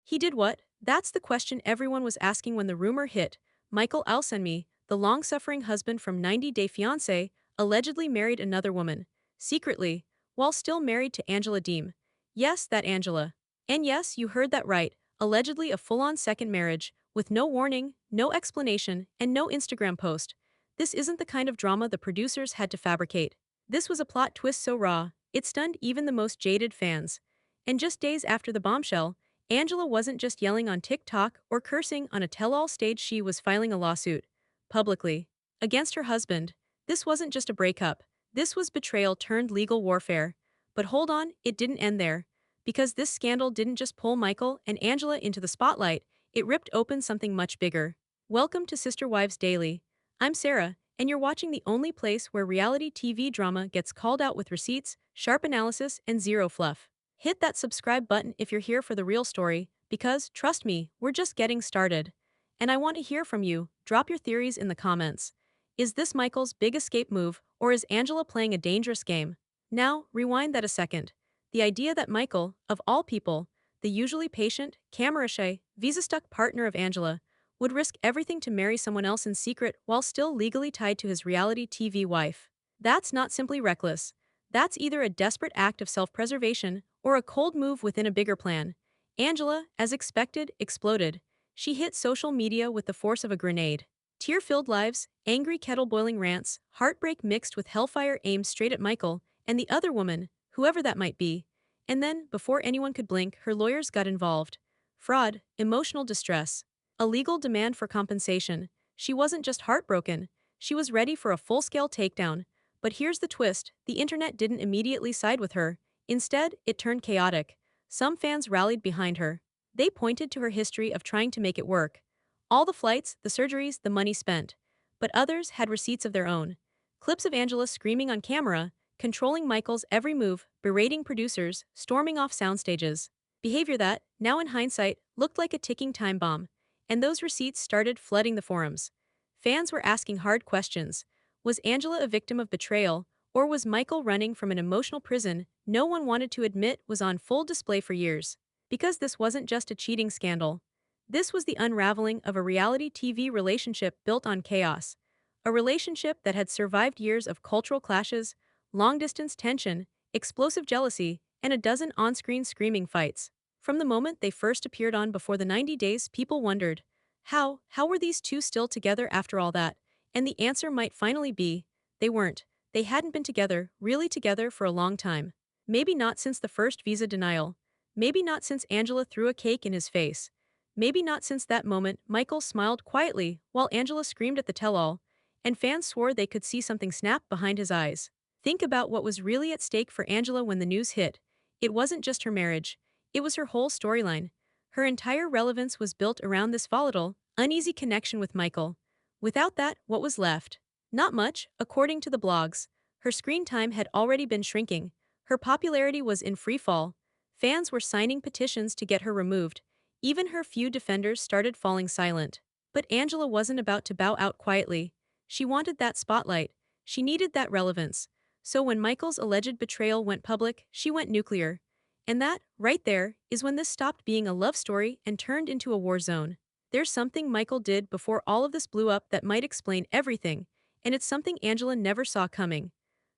He did what? That's the question everyone was asking when the rumor hit. Michael Ilesanmi, the long-suffering husband from 90 Day Fiancé, allegedly married another woman, secretly, while still married to Angela Deem. Yes, that Angela. And yes, you heard that right, allegedly a full-on second marriage, with no warning, no explanation, and no Instagram post. This isn't the kind of drama the producers had to fabricate. This was a plot twist so raw, it stunned even the most jaded fans. And just days after the bombshell, Angela wasn't just yelling on TikTok or cursing on a tell-all stage, she was filing a lawsuit, publicly, against her husband. This wasn't just a breakup, this was betrayal turned legal warfare. But hold on, it didn't end there. Because this scandal didn't just pull Michael and Angela into the spotlight, it ripped open something much bigger. Welcome to Sister Wives Daily. I'm Sarah, and you're watching the only place where reality TV drama gets called out with receipts, sharp analysis, and zero fluff. Hit that subscribe button if you're here for the real story, because, trust me, we're just getting started. And I want to hear from you. Drop your theories in the comments. Is this Michael's big escape move, or is Angela playing a dangerous game? Now, rewind that a second. The idea that Michael, of all people, the usually patient, camera-shy, visa-stuck partner of Angela, would risk everything to marry someone else in secret while still legally tied to his reality TV wife. That's not simply reckless. That's either a desperate act of self-preservation or a cold move within a bigger plan. Angela, as expected, exploded. She hit social media with the force of a grenade. Tear-filled lives, angry kettle-boiling rants, heartbreak mixed with hellfire aimed straight at Michael and the other woman, whoever that might be. And then, before anyone could blink, her lawyers got involved. Fraud, emotional distress, a legal demand for compensation. She wasn't just heartbroken, she was ready for a full-scale takedown. But here's the twist, the internet didn't immediately side with her. Instead, it turned chaotic. Some fans rallied behind her. They pointed to her history of trying to make it work. All the flights, the surgeries, the money spent. But others had receipts of their own. Clips of Angela screaming on camera, controlling Michael's every move, berating producers, storming off soundstages. Behavior that, now in hindsight, looked like a ticking time bomb. And those receipts started flooding the forums. Fans were asking hard questions. Was Angela a victim of betrayal, or was Michael running from an emotional prison no one wanted to admit was on full display for years? Because this wasn't just a cheating scandal. This was the unraveling of a reality TV relationship built on chaos. A relationship that had survived years of cultural clashes, long-distance tension, explosive jealousy, and a dozen on-screen screaming fights. From the moment they first appeared on Before the 90 Days, people wondered, how were these two still together after all that? And the answer might finally be, they weren't. They hadn't been together, really together, for a long time. Maybe not since the first visa denial. Maybe not since Angela threw a cake in his face. Maybe not since that moment Michael smiled quietly while Angela screamed at the tell-all, and fans swore they could see something snap behind his eyes. Think about what was really at stake for Angela when the news hit. It wasn't just her marriage. It was her whole storyline. Her entire relevance was built around this volatile, uneasy connection with Michael. Without that, what was left? Not much, according to the blogs. Her screen time had already been shrinking. Her popularity was in free fall. Fans were signing petitions to get her removed. Even her few defenders started falling silent. But Angela wasn't about to bow out quietly. She wanted that spotlight. She needed that relevance. So when Michael's alleged betrayal went public, she went nuclear. And that, right there, is when this stopped being a love story and turned into a war zone. There's something Michael did before all of this blew up that might explain everything, and it's something Angela never saw coming.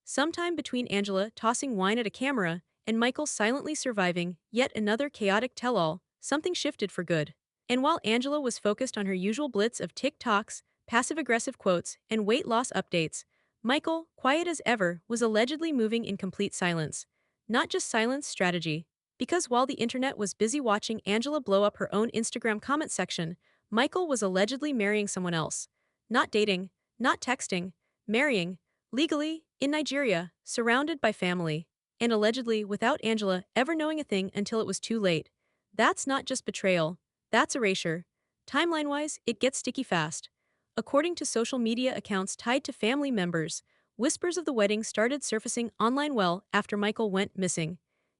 Sometime between Angela tossing wine at a camera and Michael silently surviving yet another chaotic tell-all, something shifted for good. And while Angela was focused on her usual blitz of TikToks, passive-aggressive quotes, and weight loss updates, Michael, quiet as ever, was allegedly moving in complete silence. Not just silence strategy. Because while the internet was busy watching Angela blow up her own Instagram comment section, Michael was allegedly marrying someone else. Not dating, not texting, marrying, legally, in Nigeria, surrounded by family. And allegedly without Angela ever knowing a thing until it was too late. That's not just betrayal, that's erasure. Timeline-wise, it gets sticky fast. According to social media accounts tied to family members, whispers of the wedding started surfacing online well after Michael went missing.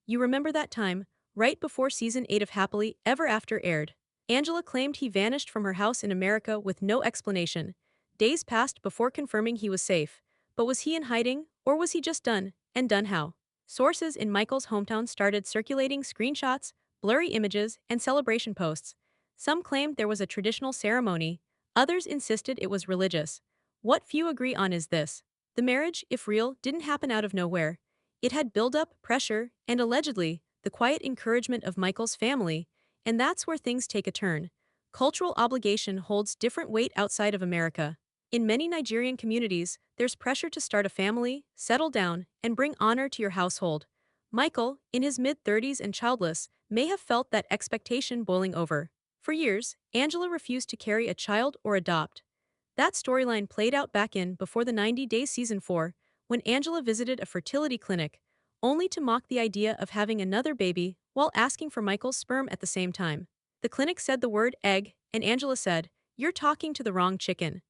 You remember that time, right before season 8 of Happily Ever After aired. Angela claimed he vanished from her house in America with no explanation. Days passed before confirming he was safe. But was he in hiding, or was he just done, and done how? Sources in Michael's hometown started circulating screenshots, blurry images, and celebration posts. Some claimed there was a traditional ceremony, others insisted it was religious. What few agree on is this: the marriage, if real, didn't happen out of nowhere. It had build-up, pressure, and allegedly, the quiet encouragement of Michael's family, and that's where things take a turn. Cultural obligation holds different weight outside of America. In many Nigerian communities, there's pressure to start a family, settle down, and bring honor to your household. Michael, in his mid-30s and childless, may have felt that expectation boiling over. For years, Angela refused to carry a child or adopt. That storyline played out back in Before the 90 Days season 4, when Angela visited a fertility clinic, only to mock the idea of having another baby while asking for Michael's sperm at the same time. The clinic said the word egg, and Angela said, "You're talking to the wrong chicken."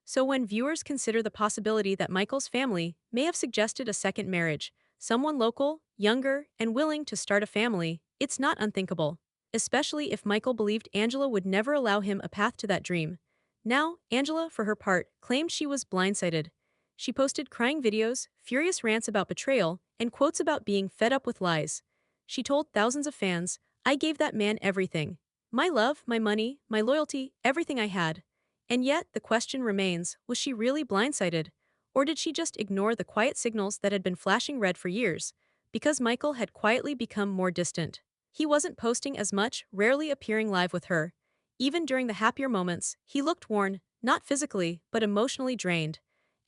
So when viewers consider the possibility that Michael's family may have suggested a second marriage, someone local, younger, and willing to start a family, it's not unthinkable. Especially if Michael believed Angela would never allow him a path to that dream. Now, Angela, for her part, claimed she was blindsided. She posted crying videos, furious rants about betrayal, and quotes about being fed up with lies. She told thousands of fans, "I gave that man everything. My love, my money, my loyalty, everything I had." And yet, the question remains, was she really blindsided? Or did she just ignore the quiet signals that had been flashing red for years? Because Michael had quietly become more distant. He wasn't posting as much, rarely appearing live with her. Even during the happier moments, he looked worn, not physically, but emotionally drained.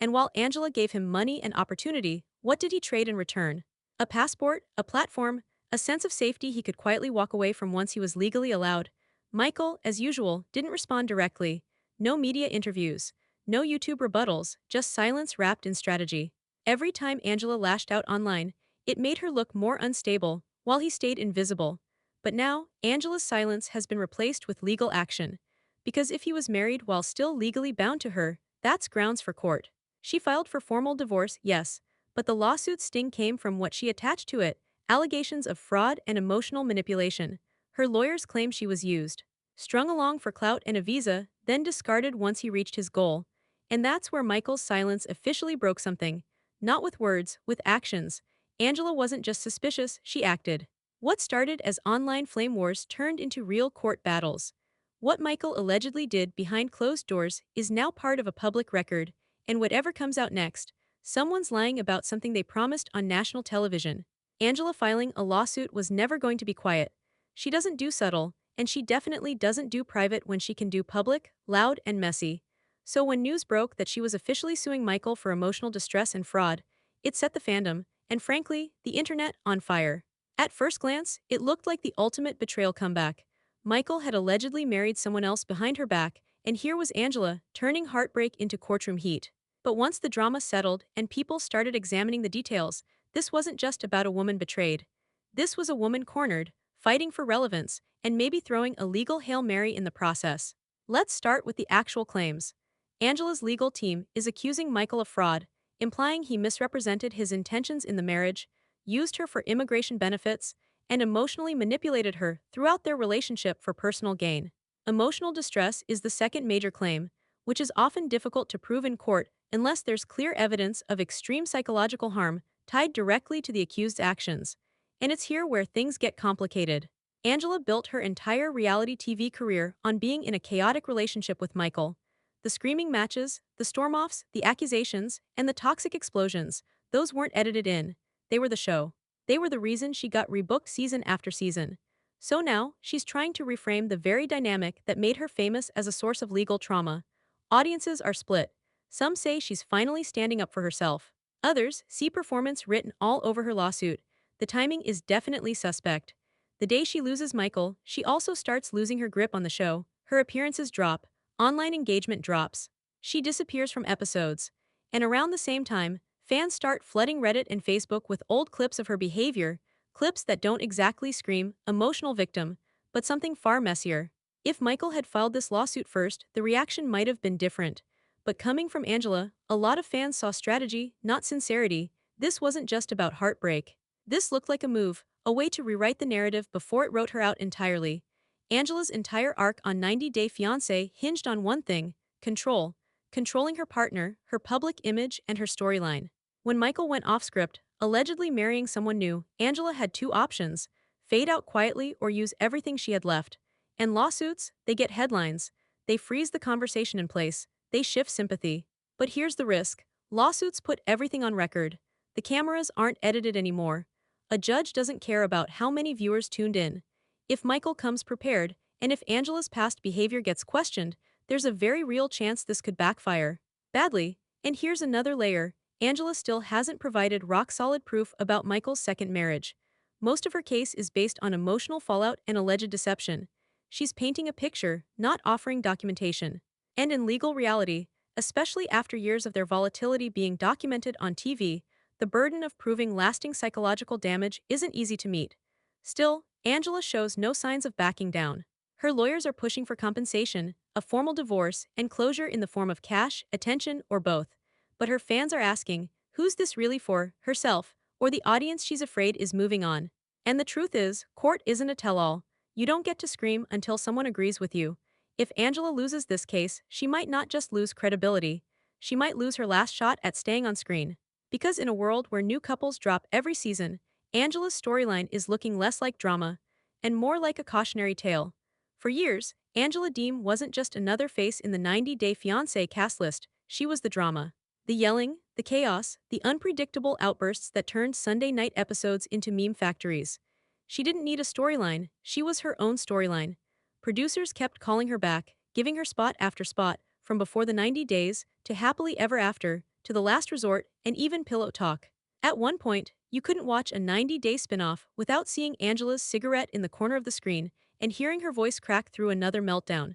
And while Angela gave him money and opportunity, what did he trade in return? A passport, a platform, a sense of safety he could quietly walk away from once he was legally allowed. Michael, as usual, didn't respond directly. No media interviews, no YouTube rebuttals, just silence wrapped in strategy. Every time Angela lashed out online, it made her look more unstable, while he stayed invisible. But now, Angela's silence has been replaced with legal action. Because if he was married while still legally bound to her, that's grounds for court. She filed for formal divorce, yes, but the lawsuit's sting came from what she attached to it: allegations of fraud and emotional manipulation. Her lawyers claim she was used, strung along for clout and a visa, then discarded once he reached his goal. And that's where Michael's silence officially broke something. Not with words, with actions. Angela wasn't just suspicious, she acted. What started as online flame wars turned into real court battles. What Michael allegedly did behind closed doors is now part of a public record, and whatever comes out next, someone's lying about something they promised on national television. Angela filing a lawsuit was never going to be quiet. She doesn't do subtle, and she definitely doesn't do private when she can do public, loud, and messy. So when news broke that she was officially suing Michael for emotional distress and fraud, it set the fandom, and frankly, the internet, on fire. At first glance, it looked like the ultimate betrayal comeback. Michael had allegedly married someone else behind her back, and here was Angela, turning heartbreak into courtroom heat. But once the drama settled and people started examining the details, this wasn't just about a woman betrayed. This was a woman cornered, fighting for relevance, and maybe throwing a legal Hail Mary in the process. Let's start with the actual claims. Angela's legal team is accusing Michael of fraud, implying he misrepresented his intentions in the marriage, used her for immigration benefits, and emotionally manipulated her throughout their relationship for personal gain. Emotional distress is the second major claim, which is often difficult to prove in court unless there's clear evidence of extreme psychological harm tied directly to the accused's actions. And it's here where things get complicated. Angela built her entire reality TV career on being in a chaotic relationship with Michael. The screaming matches, the storm-offs, the accusations, and the toxic explosions, those weren't edited in. They were the show. They were the reason she got rebooked season after season. So now, she's trying to reframe the very dynamic that made her famous as a source of legal trauma. Audiences are split. Some say she's finally standing up for herself. Others see performance written all over her lawsuit. The timing is definitely suspect. The day she loses Michael, she also starts losing her grip on the show. Her appearances drop. Online engagement drops. She disappears from episodes. And around the same time, fans start flooding Reddit and Facebook with old clips of her behavior, clips that don't exactly scream emotional victim, but something far messier. If Michael had filed this lawsuit first, the reaction might have been different. But coming from Angela, a lot of fans saw strategy, not sincerity. This wasn't just about heartbreak. This looked like a move, a way to rewrite the narrative before it wrote her out entirely. Angela's entire arc on 90 Day Fiancé hinged on one thing: control. Controlling her partner, her public image, and her storyline. When Michael went off script, allegedly marrying someone new, Angela had two options: fade out quietly or use everything she had left. And lawsuits, they get headlines. They freeze the conversation in place. They shift sympathy. But here's the risk. Lawsuits put everything on record. The cameras aren't edited anymore. A judge doesn't care about how many viewers tuned in. If Michael comes prepared, and if Angela's past behavior gets questioned, there's a very real chance this could backfire badly. And here's another layer. Angela still hasn't provided rock-solid proof about Michael's second marriage. Most of her case is based on emotional fallout and alleged deception. She's painting a picture, not offering documentation. And in legal reality, especially after years of their volatility being documented on TV, the burden of proving lasting psychological damage isn't easy to meet. Still, Angela shows no signs of backing down. Her lawyers are pushing for compensation, a formal divorce, and closure in the form of cash, attention, or both. But her fans are asking, who's this really for, herself, or the audience she's afraid is moving on? And the truth is, court isn't a tell-all. You don't get to scream until someone agrees with you. If Angela loses this case, she might not just lose credibility. She might lose her last shot at staying on screen. Because in a world where new couples drop every season, Angela's storyline is looking less like drama and more like a cautionary tale. For years, Angela Deem wasn't just another face in the 90-Day Fiancé cast list, she was the drama. The yelling, the chaos, the unpredictable outbursts that turned Sunday night episodes into meme factories. She didn't need a storyline, she was her own storyline. Producers kept calling her back, giving her spot after spot, from Before the 90 Days, to Happily Ever After, to The Last Resort, and even Pillow Talk. At one point, you couldn't watch a 90-day spin-off without seeing Angela's cigarette in the corner of the screen and hearing her voice crack through another meltdown.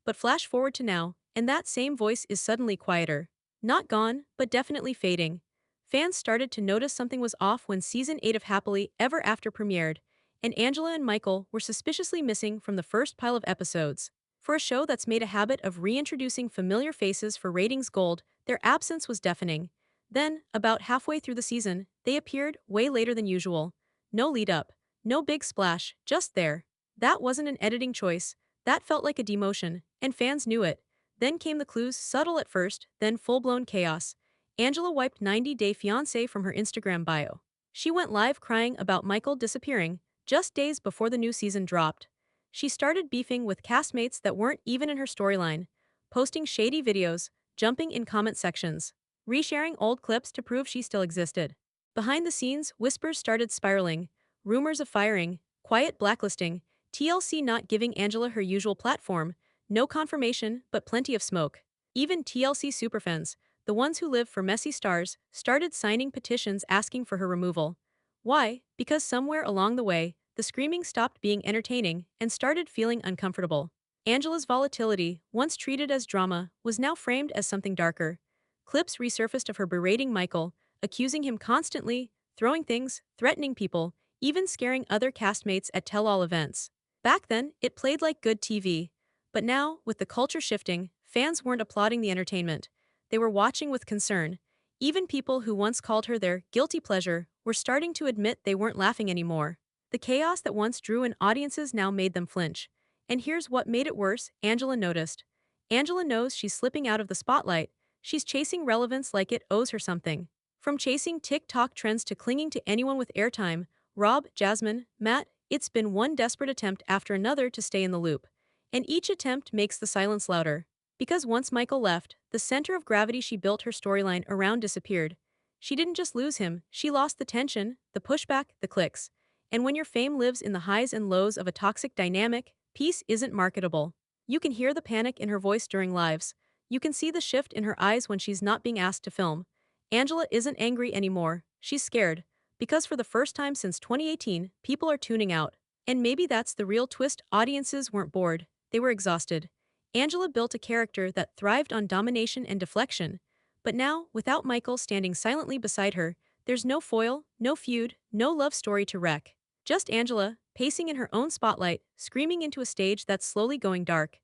But flash forward to now, and that same voice is suddenly quieter. Not gone, but definitely fading. Fans started to notice something was off when season 8 of Happily Ever After premiered, and Angela and Michael were suspiciously missing from the first pile of episodes. For a show that's made a habit of reintroducing familiar faces for ratings gold, their absence was deafening. Then, about halfway through the season, they appeared way later than usual. No lead up, no big splash, just there. That wasn't an editing choice, that felt like a demotion, and fans knew it. Then came the clues, subtle at first, then full-blown chaos. Angela wiped 90-Day Fiancé from her Instagram bio. She went live crying about Michael disappearing, just days before the new season dropped. She started beefing with castmates that weren't even in her storyline, posting shady videos, jumping in comment sections, resharing old clips to prove she still existed. Behind the scenes, whispers started spiraling, rumors of firing, quiet blacklisting, TLC not giving Angela her usual platform, no confirmation, but plenty of smoke. Even TLC superfans, the ones who live for messy stars, started signing petitions asking for her removal. Why? Because somewhere along the way, the screaming stopped being entertaining and started feeling uncomfortable. Angela's volatility, once treated as drama, was now framed as something darker. Clips resurfaced of her berating Michael, accusing him constantly, throwing things, threatening people, even scaring other castmates at tell-all events. Back then, it played like good TV. But now, with the culture shifting, fans weren't applauding the entertainment. They were watching with concern. Even people who once called her their guilty pleasure were starting to admit they weren't laughing anymore. The chaos that once drew in audiences now made them flinch. And here's what made it worse, Angela noticed. Angela knows she's slipping out of the spotlight. She's chasing relevance like it owes her something. From chasing TikTok trends to clinging to anyone with airtime, Rob, Jasmine, Matt, it's been one desperate attempt after another to stay in the loop. And each attempt makes the silence louder. Because once Michael left, the center of gravity she built her storyline around disappeared. She didn't just lose him, she lost the tension, the pushback, the clicks. And when your fame lives in the highs and lows of a toxic dynamic, peace isn't marketable. You can hear the panic in her voice during lives. You can see the shift in her eyes when she's not being asked to film. Angela isn't angry anymore, she's scared. Because for the first time since 2018, people are tuning out. And maybe that's the real twist, audiences weren't bored, they were exhausted. Angela built a character that thrived on domination and deflection. But now, without Michael standing silently beside her, there's no foil, no feud, no love story to wreck. Just Angela, pacing in her own spotlight, screaming into a stage that's slowly going dark.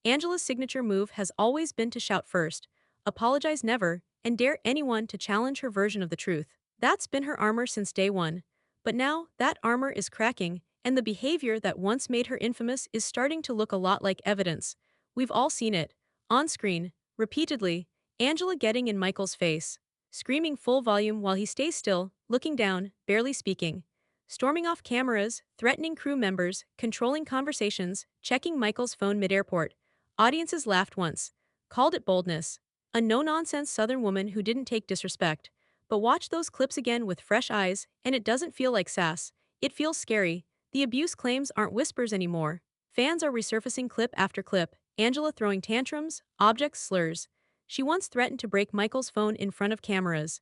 Angela's signature move has always been to shout first, apologize never, and dare anyone to challenge her version of the truth. That's been her armor since day one. But now, that armor is cracking, and the behavior that once made her infamous is starting to look a lot like evidence. We've all seen it. On screen, repeatedly, Angela getting in Michael's face, screaming full volume while he stays still, looking down, barely speaking. storming off cameras, threatening crew members, controlling conversations, checking Michael's phone mid-airport. Audiences laughed once, called it boldness. A no-nonsense Southern woman who didn't take disrespect. But watch those clips again with fresh eyes, and it doesn't feel like sass. It feels scary. The abuse claims aren't whispers anymore. Fans are resurfacing clip after clip, Angela throwing tantrums, object slurs. She once threatened to break Michael's phone in front of cameras.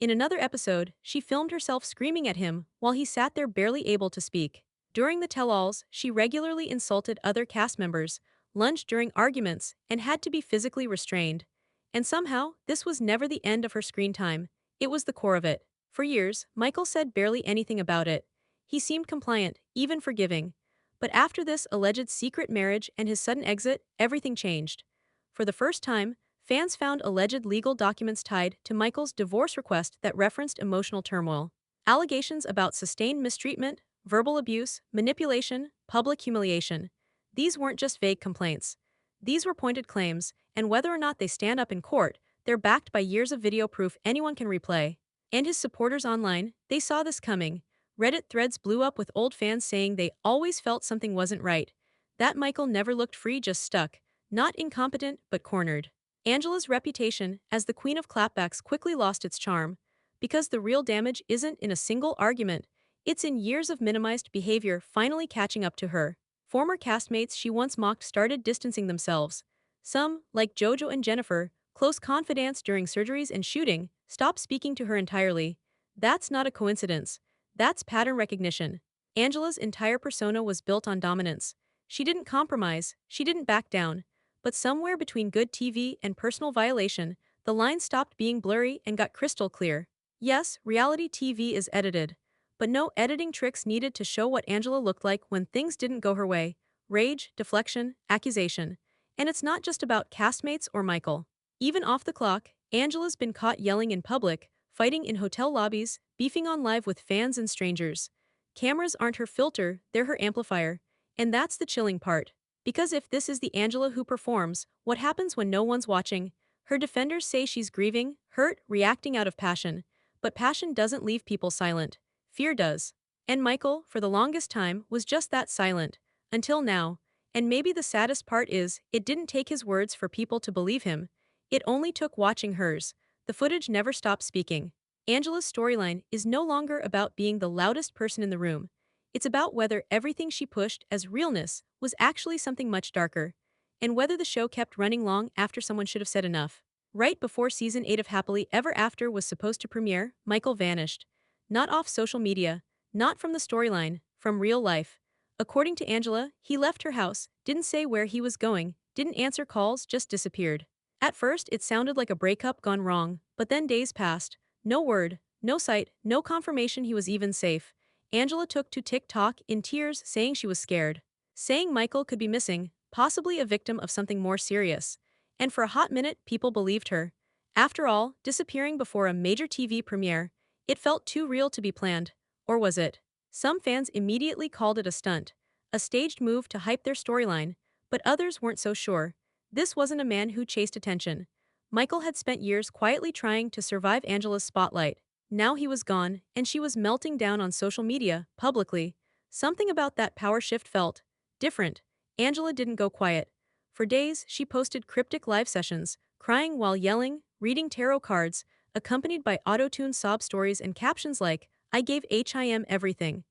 In another episode, she filmed herself screaming at him while he sat there barely able to speak. During the tell-alls, she regularly insulted other cast members, lunged during arguments, and had to be physically restrained. And somehow, this was never the end of her screen time. It was the core of it. For years, Michael said barely anything about it. He seemed compliant, even forgiving. But after this alleged secret marriage and his sudden exit, everything changed. For the first time, fans found alleged legal documents tied to Michael's divorce request that referenced emotional turmoil. Allegations about sustained mistreatment, verbal abuse, manipulation, public humiliation. These weren't just vague complaints. These were pointed claims, and whether or not they stand up in court, they're backed by years of video proof anyone can replay. And his supporters online, they saw this coming. Reddit threads blew up with old fans saying they always felt something wasn't right. That Michael never looked free, just stuck. Not incompetent, but cornered. Angela's reputation as the queen of clapbacks quickly lost its charm. Because the real damage isn't in a single argument, it's in years of minimized behavior finally catching up to her. Former castmates she once mocked started distancing themselves. Some, like Jojo and Jennifer, close confidants during surgeries and shooting, stopped speaking to her entirely. That's not a coincidence. That's pattern recognition. Angela's entire persona was built on dominance. She didn't compromise, she didn't back down. But somewhere between good TV and personal violation, the line stopped being blurry and got crystal clear. Yes, reality TV is edited. But no editing tricks needed to show what Angela looked like when things didn't go her way. Rage, deflection, accusation. And it's not just about castmates or Michael. Even off the clock, Angela's been caught yelling in public, fighting in hotel lobbies, beefing on live with fans and strangers. Cameras aren't her filter, they're her amplifier. And that's the chilling part. Because if this is the Angela who performs, what happens when no one's watching? Her defenders say she's grieving, hurt, reacting out of passion. But passion doesn't leave people silent. Fear does. And Michael, for the longest time, was just that silent. Until now. And maybe the saddest part is, it didn't take his words for people to believe him. It only took watching hers. The footage never stopped speaking. Angela's storyline is no longer about being the loudest person in the room. It's about whether everything she pushed as realness was actually something much darker, and whether the show kept running long after someone should have said enough. Right before season 8 of Happily Ever After was supposed to premiere, Michael vanished. Not off social media, not from the storyline, from real life. According to Angela, he left her house, didn't say where he was going, didn't answer calls, just disappeared. At first, it sounded like a breakup gone wrong, but then days passed. No word, no sight, no confirmation he was even safe. Angela took to TikTok in tears, saying she was scared. Saying Michael could be missing, possibly a victim of something more serious. And for a hot minute, people believed her. After all, disappearing before a major TV premiere, it felt too real to be planned. Or was it? Some fans immediately called it a stunt, a staged move to hype their storyline, but others weren't so sure. This wasn't a man who chased attention. Michael had spent years quietly trying to survive Angela's spotlight. Now he was gone, and she was melting down on social media, publicly. Something about that power shift felt different. Angela didn't go quiet. For days, she posted cryptic live sessions, crying while yelling, reading tarot cards, accompanied by auto-tuned sob stories and captions like, "I gave him everything."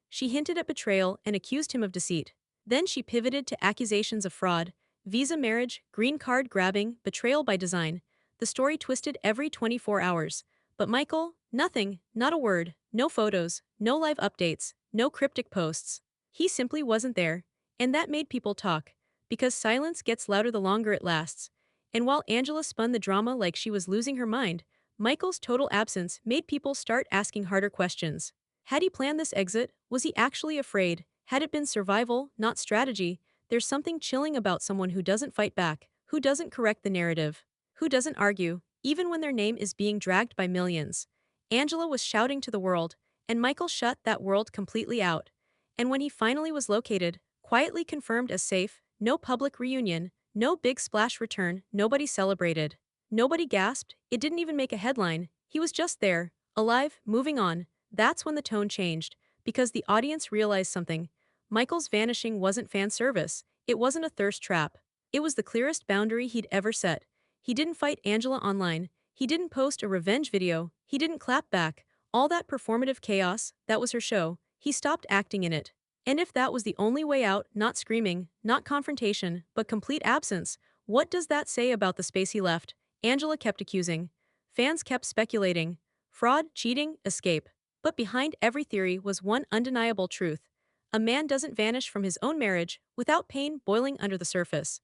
She hinted at betrayal and accused him of deceit. Then she pivoted to accusations of fraud, visa marriage, green card grabbing, betrayal by design. The story twisted every 24 hours. But Michael, nothing, not a word, no photos, no live updates, no cryptic posts. He simply wasn't there. And that made people talk. Because silence gets louder the longer it lasts. And while Angela spun the drama like she was losing her mind, Michael's total absence made people start asking harder questions. Had he planned this exit? Was he actually afraid? Had it been survival, not strategy? There's something chilling about someone who doesn't fight back, who doesn't correct the narrative, who doesn't argue, even when their name is being dragged by millions. Angela was shouting to the world, and Michael shut that world completely out. And when he finally was located, quietly confirmed as safe, no public reunion, no big splash return, nobody celebrated. Nobody gasped, it didn't even make a headline, he was just there, alive, moving on. That's when the tone changed. because the audience realized something. Michael's vanishing wasn't fan service, it wasn't a thirst trap. It was the clearest boundary he'd ever set. He didn't fight Angela online, he didn't post a revenge video, he didn't clap back. All that performative chaos, that was her show, he stopped acting in it. And if that was the only way out, not screaming, not confrontation, but complete absence, what does that say about the space he left? Angela kept accusing. Fans kept speculating. Fraud, cheating, escape. But behind every theory was one undeniable truth. A man doesn't vanish from his own marriage without pain boiling under the surface.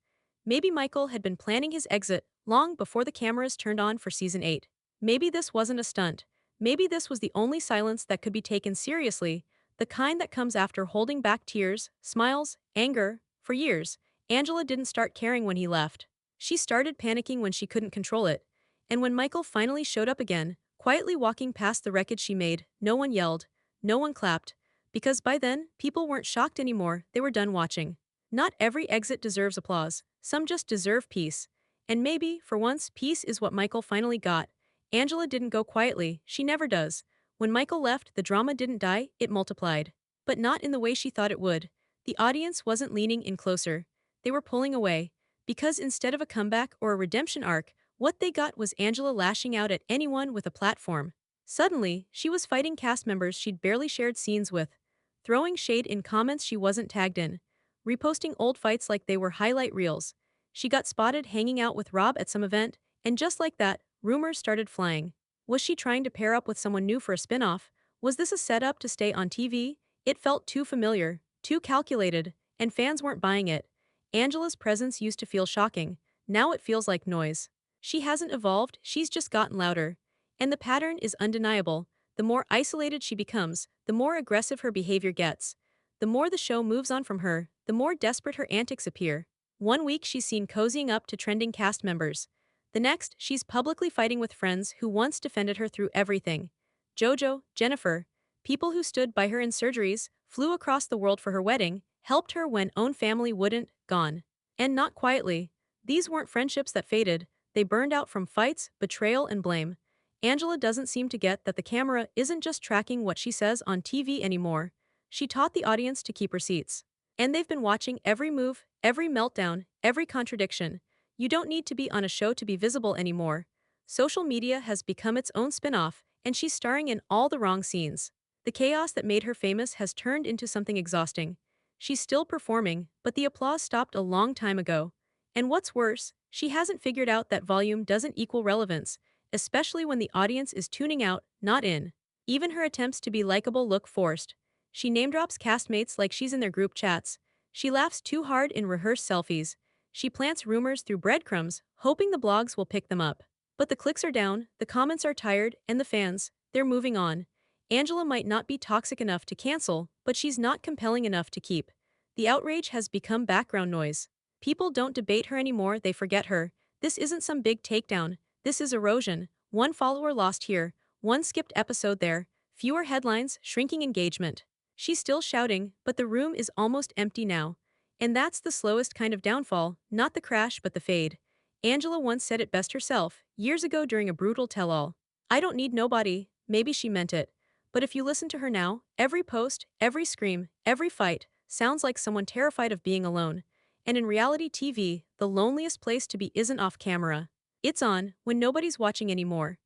Maybe Michael had been planning his exit long before the cameras turned on for season 8. Maybe this wasn't a stunt. Maybe this was the only silence that could be taken seriously, the kind that comes after holding back tears, smiles, anger. For years, Angela didn't start caring when he left. She started panicking when she couldn't control it. And when Michael finally showed up again, quietly walking past the wreckage she made, no one yelled, no one clapped. Because by then, people weren't shocked anymore, they were done watching. Not every exit deserves applause, some just deserve peace. And maybe, for once, peace is what Michael finally got. Angela didn't go quietly, she never does. When Michael left, the drama didn't die, it multiplied. But not in the way she thought it would. The audience wasn't leaning in closer. They were pulling away. Because instead of a comeback or a redemption arc, what they got was Angela lashing out at anyone with a platform. Suddenly, she was fighting cast members she'd barely shared scenes with, throwing shade in comments she wasn't tagged in, reposting old fights like they were highlight reels. She got spotted hanging out with Rob at some event, and just like that, rumors started flying. Was she trying to pair up with someone new for a spin-off? Was this a setup to stay on TV? It felt too familiar, too calculated, and fans weren't buying it. Angela's presence used to feel shocking, now it feels like noise. She hasn't evolved, she's just gotten louder. And the pattern is undeniable. The more isolated she becomes, the more aggressive her behavior gets. The more the show moves on from her, the more desperate her antics appear. One week she's seen cozying up to trending cast members. The next, she's publicly fighting with friends who once defended her through everything. Jojo, Jennifer, people who stood by her in surgeries, flew across the world for her wedding, helped her when own family wouldn't, gone. And not quietly. These weren't friendships that faded, they burned out from fights, betrayal, and blame. Angela doesn't seem to get that the camera isn't just tracking what she says on TV anymore. She taught the audience to keep receipts. And they've been watching every move, every meltdown, every contradiction. You don't need to be on a show to be visible anymore. Social media has become its own spin-off, and she's starring in all the wrong scenes. The chaos that made her famous has turned into something exhausting. She's still performing, but the applause stopped a long time ago. And what's worse, she hasn't figured out that volume doesn't equal relevance, especially when the audience is tuning out, not in. Even her attempts to be likable look forced. She name-drops castmates like she's in their group chats. She laughs too hard in rehearsed selfies. She plants rumors through breadcrumbs, hoping the blogs will pick them up. But the clicks are down, the comments are tired, and the fans, they're moving on. Angela might not be toxic enough to cancel, but she's not compelling enough to keep. The outrage has become background noise. People don't debate her anymore, they forget her. This isn't some big takedown, this is erosion. One follower lost here, one skipped episode there, fewer headlines, shrinking engagement. She's still shouting, but the room is almost empty now. And that's the slowest kind of downfall, not the crash but the fade. Angela once said it best herself, years ago during a brutal tell-all. I don't need nobody, maybe she meant it. But if you listen to her now, every post, every scream, every fight, sounds like someone terrified of being alone. And in reality TV, the loneliest place to be isn't off camera. It's on, when nobody's watching anymore.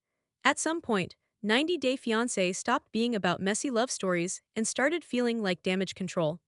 At some point, 90 Day Fiancé stopped being about messy love stories and started feeling like damage control.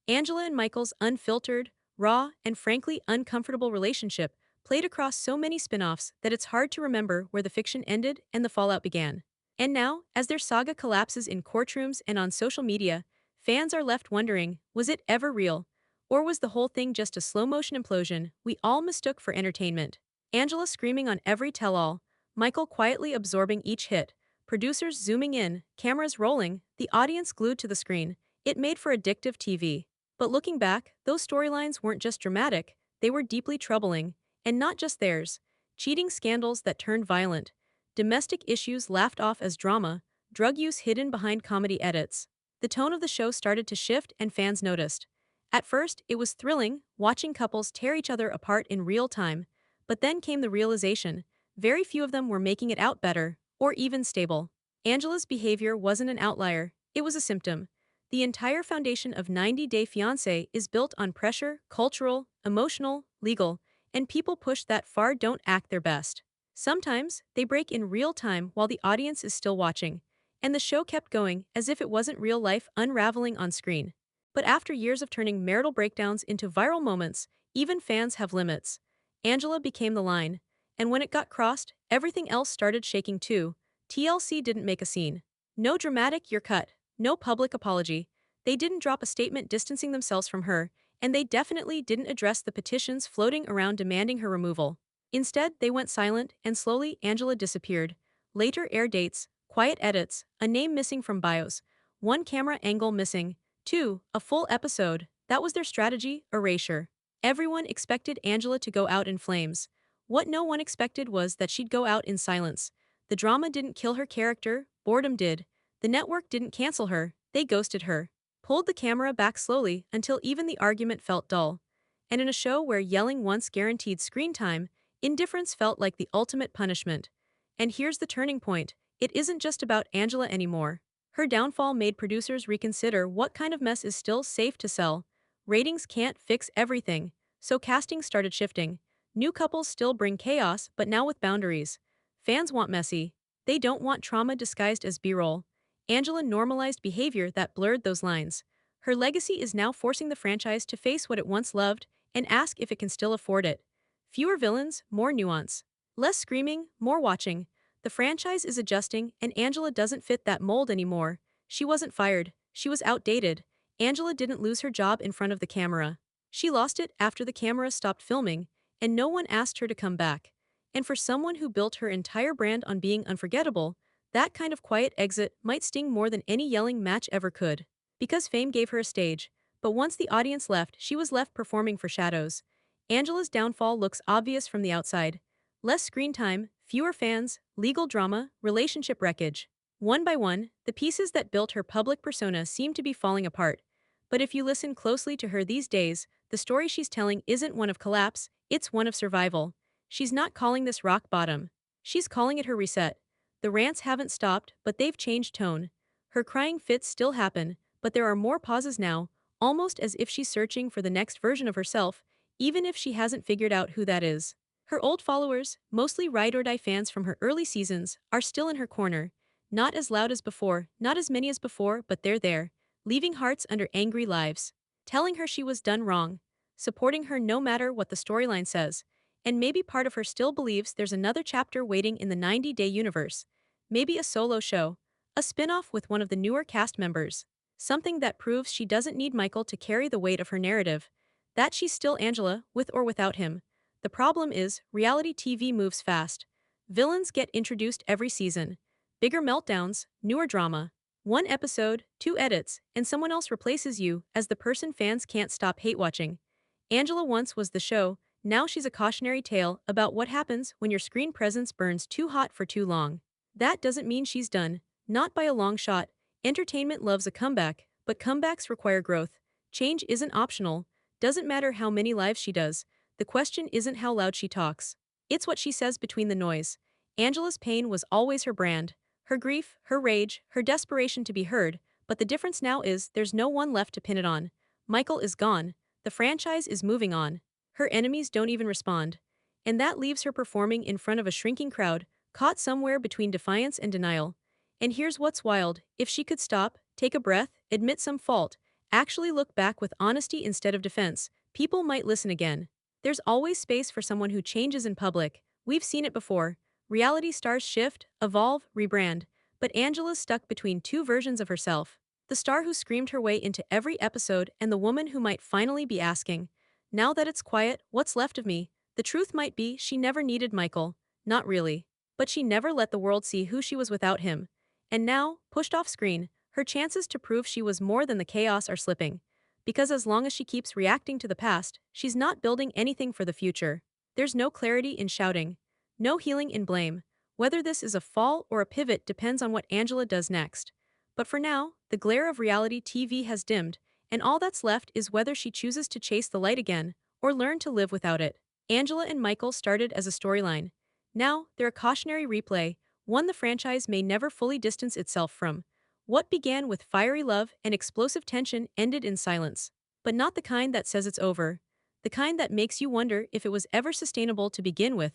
Angela and Michael's unfiltered, raw, and frankly uncomfortable relationship played across so many spin-offs that it's hard to remember where the fiction ended and the fallout began. And now, as their saga collapses in courtrooms and on social media, fans are left wondering, was it ever real? Or was the whole thing just a slow-motion implosion we all mistook for entertainment? Angela screaming on every tell-all, Michael quietly absorbing each hit, producers zooming in, cameras rolling, the audience glued to the screen. It made for addictive TV. But looking back, those storylines weren't just dramatic, they were deeply troubling. And not just theirs. Cheating scandals that turned violent. Domestic issues laughed off as drama, drug use hidden behind comedy edits. The tone of the show started to shift and fans noticed. At first, it was thrilling, watching couples tear each other apart in real time. But then came the realization, very few of them were making it out better, or even stable. Angela's behavior wasn't an outlier, it was a symptom. The entire foundation of 90 Day Fiancé is built on pressure, cultural, emotional, legal, and people pushed that far don't act their best. Sometimes, they break in real time while the audience is still watching, and the show kept going as if it wasn't real life unraveling on screen. But after years of turning marital breakdowns into viral moments, even fans have limits. Angela became the line, and when it got crossed, everything else started shaking too. TLC didn't make a scene. No dramatic "you're cut," no public apology. They didn't drop a statement distancing themselves from her, and they definitely didn't address the petitions floating around demanding her removal. Instead, they went silent, and slowly Angela disappeared. Later air dates, quiet edits, a name missing from bios, one camera angle missing, two, a full episode. That was their strategy, erasure. Everyone expected Angela to go out in flames. What no one expected was that she'd go out in silence. The drama didn't kill her character, boredom did. The network didn't cancel her, they ghosted her. Pulled the camera back slowly until even the argument felt dull. And in a show where yelling once guaranteed screen time, indifference felt like the ultimate punishment. And here's the turning point. It isn't just about Angela anymore. Her downfall made producers reconsider what kind of mess is still safe to sell. Ratings can't fix everything, so casting started shifting. New couples still bring chaos, but now with boundaries. Fans want messy. They don't want trauma disguised as B-roll. Angela normalized behavior that blurred those lines. Her legacy is now forcing the franchise to face what it once loved and ask if it can still afford it. Fewer villains, more nuance. Less screaming, more watching. The franchise is adjusting, and Angela doesn't fit that mold anymore. She wasn't fired, she was outdated. Angela didn't lose her job in front of the camera. She lost it after the camera stopped filming, and no one asked her to come back. And for someone who built her entire brand on being unforgettable, that kind of quiet exit might sting more than any yelling match ever could. Because fame gave her a stage, but once the audience left, she was left performing for shadows. Angela's downfall looks obvious from the outside. Less screen time, fewer fans, legal drama, relationship wreckage. One by one, the pieces that built her public persona seem to be falling apart. But if you listen closely to her these days, the story she's telling isn't one of collapse, it's one of survival. She's not calling this rock bottom. She's calling it her reset. The rants haven't stopped, but they've changed tone. Her crying fits still happen, but there are more pauses now, almost as if she's searching for the next version of herself, even if she hasn't figured out who that is. Her old followers, mostly ride-or-die fans from her early seasons, are still in her corner. Not as loud as before, not as many as before, but they're there, leaving hearts under angry lives, telling her she was done wrong, supporting her no matter what the storyline says. And maybe part of her still believes there's another chapter waiting in the 90-day universe. Maybe a solo show, a spin-off with one of the newer cast members. Something that proves she doesn't need Michael to carry the weight of her narrative. That she's still Angela, with or without him. The problem is, reality TV moves fast. Villains get introduced every season. Bigger meltdowns, newer drama. One episode, two edits, and someone else replaces you as the person fans can't stop hate-watching. Angela once was the show, now she's a cautionary tale about what happens when your screen presence burns too hot for too long. That doesn't mean she's done, not by a long shot. Entertainment loves a comeback, but comebacks require growth. Change isn't optional. Doesn't matter how many lives she does. The question isn't how loud she talks. It's what she says between the noise. Angela's pain was always her brand. Her grief, her rage, her desperation to be heard, but the difference now is there's no one left to pin it on. Michael is gone. The franchise is moving on. Her enemies don't even respond. And that leaves her performing in front of a shrinking crowd, caught somewhere between defiance and denial. And here's what's wild, if she could stop, take a breath, admit some fault, actually look back with honesty instead of defense, people might listen again. There's always space for someone who changes in public. We've seen it before. Reality stars shift, evolve, rebrand. But Angela's stuck between two versions of herself. The star who screamed her way into every episode and the woman who might finally be asking, now that it's quiet, what's left of me? The truth might be she never needed Michael. Not really. But she never let the world see who she was without him. And now, pushed off screen, her chances to prove she was more than the chaos are slipping. Because as long as she keeps reacting to the past, she's not building anything for the future. There's no clarity in shouting. No healing in blame. Whether this is a fall or a pivot depends on what Angela does next. But for now, the glare of reality TV has dimmed, and all that's left is whether she chooses to chase the light again, or learn to live without it. Angela and Michael started as a storyline. Now, they're a cautionary replay, one the franchise may never fully distance itself from. What began with fiery love and explosive tension ended in silence. But not the kind that says it's over. The kind that makes you wonder if it was ever sustainable to begin with.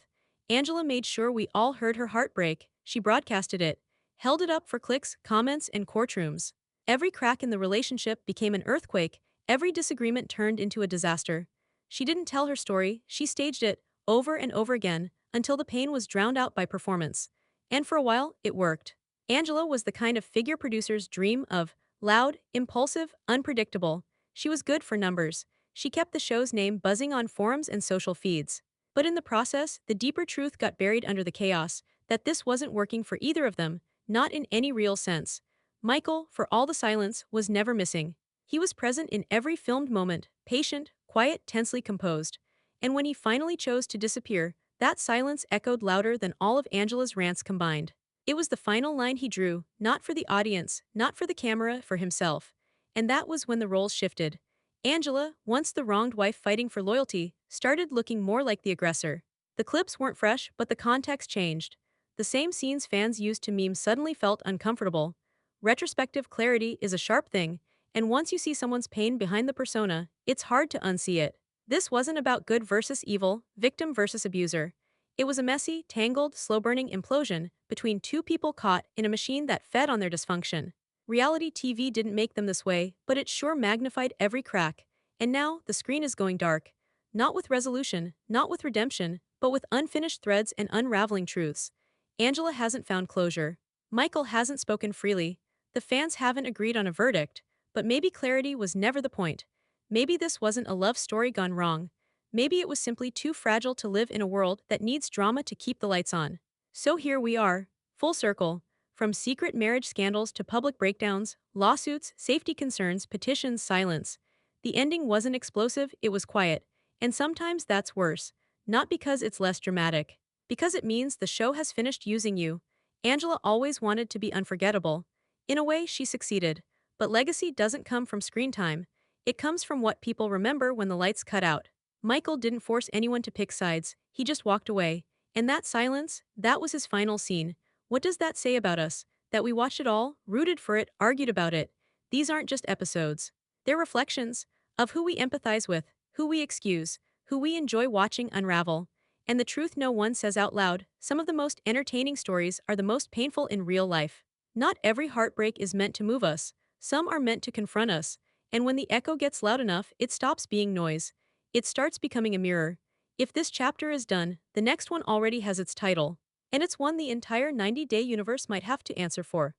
Angela made sure we all heard her heartbreak. She broadcasted it, held it up for clicks, comments, and courtrooms. Every crack in the relationship became an earthquake, every disagreement turned into a disaster. She didn't tell her story, she staged it, over and over again, until the pain was drowned out by performance. And for a while, it worked. Angela was the kind of figure producers dream of, loud, impulsive, unpredictable. She was good for numbers. She kept the show's name buzzing on forums and social feeds. But in the process, the deeper truth got buried under the chaos, that this wasn't working for either of them, not in any real sense. Michael, for all the silence, was never missing. He was present in every filmed moment, patient, quiet, tensely composed. And when he finally chose to disappear, that silence echoed louder than all of Angela's rants combined. It was the final line he drew, not for the audience, not for the camera, for himself. And that was when the roles shifted. Angela, once the wronged wife fighting for loyalty, started looking more like the aggressor. The clips weren't fresh, but the context changed. The same scenes fans used to meme suddenly felt uncomfortable. Retrospective clarity is a sharp thing, and once you see someone's pain behind the persona, it's hard to unsee it. This wasn't about good versus evil, victim versus abuser. It was a messy, tangled, slow-burning implosion between two people caught in a machine that fed on their dysfunction. Reality TV didn't make them this way, but it sure magnified every crack. And now, the screen is going dark. Not with resolution, not with redemption, but with unfinished threads and unraveling truths. Angela hasn't found closure. Michael hasn't spoken freely. The fans haven't agreed on a verdict, but maybe clarity was never the point. Maybe this wasn't a love story gone wrong. Maybe it was simply too fragile to live in a world that needs drama to keep the lights on. So here we are, full circle. From secret marriage scandals to public breakdowns, lawsuits, safety concerns, petitions, silence. The ending wasn't explosive, it was quiet. And sometimes that's worse. Not because it's less dramatic. Because it means the show has finished using you. Angela always wanted to be unforgettable. In a way, she succeeded. But legacy doesn't come from screen time. It comes from what people remember when the lights cut out. Michael didn't force anyone to pick sides, he just walked away. And that silence, that was his final scene. What does that say about us? That we watched it all, rooted for it, argued about it. These aren't just episodes. They're reflections of who we empathize with, who we excuse, who we enjoy watching unravel. And the truth no one says out loud, some of the most entertaining stories are the most painful in real life. Not every heartbreak is meant to move us. Some are meant to confront us. And when the echo gets loud enough, it stops being noise. It starts becoming a mirror. If this chapter is done, the next one already has its title. And it's one the entire 90-day universe might have to answer for.